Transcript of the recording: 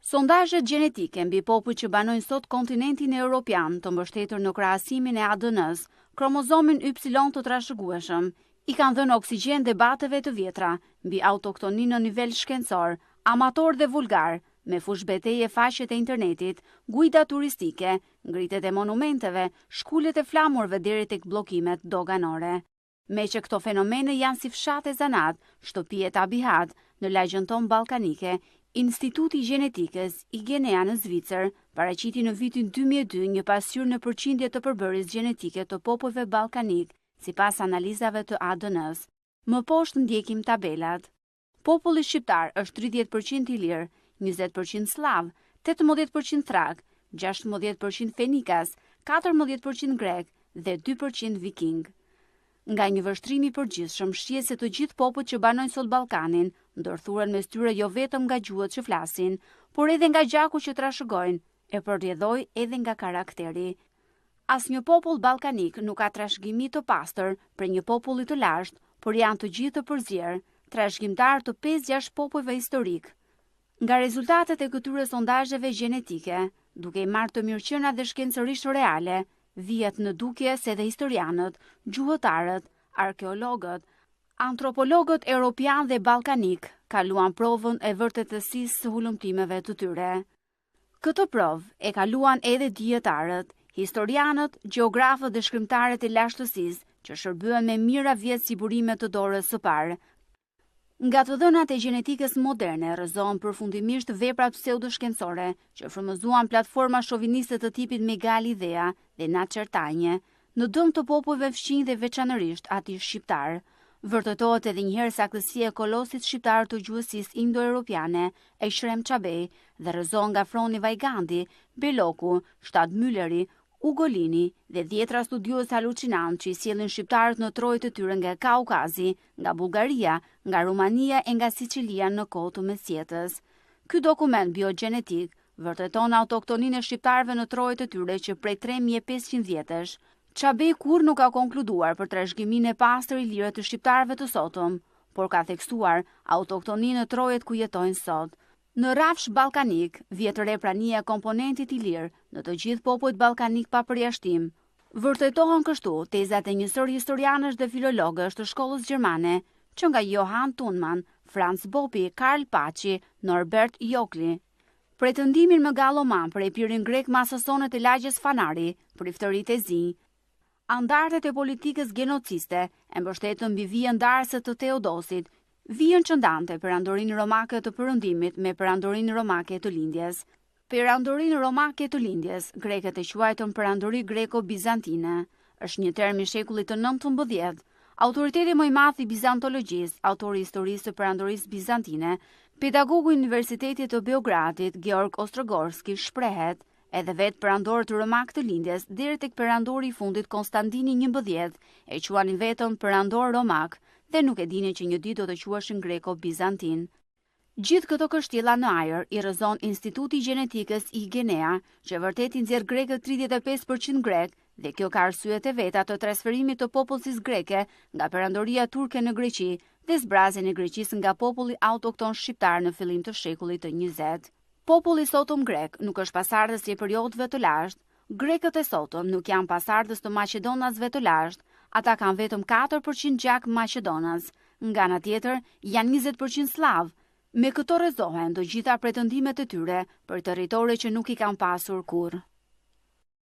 Sondazhet gjenetike mbi popujt që banojnë sot kontinentin evropian të mbështetur në krahasimin e ADN-s, kromozomin Y të trashëgueshëm, i kanë dhënë oksigjen debateve të vjetra mbi autoktoninë në nivel shkencor, amator dhe vulgar, me fush betejë faqet e internetit, guida turistike, ngritet e monumenteve, shkullet e flamurve deri tek bllokimet doganore. Me që këto fenomene janë si fshat e zanat, shtëpi e tabihat, në lagjën tonë ballkanike, Instituti Gjenetikës IGNEA në Zvicër paraqiti në vitin 2002 një pasqyrë në përqindje të përbërjes gjenetike të popujve ballkanik, sipas analizave të ADN-s. Më poshtë ndjekim tabelat. Populli shqiptar është 30% ilir, 20% slav, 18% thrak, 16% fenikas, 14% grek dhe 2% viking. Nga një vështrim i përgjithshëm shihet se të gjithë popujt që banojnë sot Ballkanin ndërthuren mes tyre jo vetëm nga gjuhët që flasin, por edhe nga gjaku që trashëgojnë, e përrjedhoj edhe nga karakteri. Asnjë popull ballkanik nuk ka trashëgimi të pastër për një populli të lashtë, por janë të gjithë të përzier, trashëgimtar të 5-6 popujve historik. Nga rezultatet e këtyre sondazheve gjenetike, duke i marrë të mirëqenia dhe shkencërisht reale, vihet në dukje se dhe historianët, gjuhëtarët, arkeologët, antropologët europian dhe ballkanik kaluan provën e vërtetësisë së hulumtimeve të tyre. Këtë provë e kaluan edhe dietarët, historianët, gjeografët dhe shkrimtarët e lashtësisë, që shërbyen me mijëra vjet si burime të dorës së parë. Nga të dhënat e gjenetikës moderne rrëzohen përfundimisht veprat pseudoshkencore që frymëzuan platforma shoviniste të tipit Megali Idea dhe Naçertanje në dëm të popujve fqinj dhe veçanërisht atij shqiptar. Vërtetohet edhe njëherë saktësia e kolosit shqiptar të gjuhësisë indo-europiane, Eshrem Çabej, dhe rrëzohen nga Froni Vajgandi, Beloku, Shtad Mülleri, Ugolini dhe dhjetra studiues halucinant që i sjellin shqiptarët në trojët e tyre nga Kaukazi, nga Bullgaria, nga Rumania e nga Sicilia në kohë të mesjetës. Ky dokument biogjenetik vërteton autoktoninë e shqiptarëve në trojët e tyre që prej 3500 vjetësh. Çabej kur nuk ka konkluduar për trashëgiminë e pastër ilire të shqiptarëve të sotëm, por ka theksuar autoktoninë në trojet ku jetojnë sot. Në rafsh ballkanik vjet re prania e komponentit ilir në të gjithë popujt ballkanik pa përjashtim. Vërtetohen kështu tezat e një sër historianësh dhe filologësh të shkollës gjermane, që nga Johann Thunmann, Franz Bopi, Karl Paci, Norbert Jokli. Pretendimin më galloman për epirin grek masasonet e lagjes Fanari, priftëritë e zi, andartet e politikës genociste e mbështetën mbi vijën ndarëse të Teodosit, vijën që ndante perandorinë romake të perëndimit me perandorinë romake të lindjes. Perandorinë romake të lindjes, grekët e quajtën perandori greko-bizantine, është një term i shekullit të 19. Autoriteti më i madh i bizantologjisë, autori i historisë së perandorisë bizantine, pedagogu i Universitetit të Beogradit, Georg Ostrogorski, shprehet edhe vetë perandor të romak të lindjes deri tek perandori i fundit Konstantini 11 e quanin vetëm perandor romak dhe nuk e dinin që një ditë do të quheshin greko-bizantin. Gjithë këto kështjella në ajër i rrëzon Instituti Gjenetikës IGNEA, që vërtet i nxjerr grekët 35% grek, dhe kjo ka arsyet e veta të transferimit të popullsisë greke nga perandoria turke në Greqi dhe zbrazjen e Greqisë nga populli autokton shqiptar në fillim të shekullit të 20. Populli sotëm grek nuk është pasardhës i periudhëve të lashtë, grekët e sotëm nuk janë pasardhës të maqedonasve të lashtë, ata kanë vetëm 4% gjak maqedonas, nga ana tjetër janë 20% slav. Me këto rrezohen të gjitha pretendimet e tyre për territore që nuk i kanë pasur kurrë.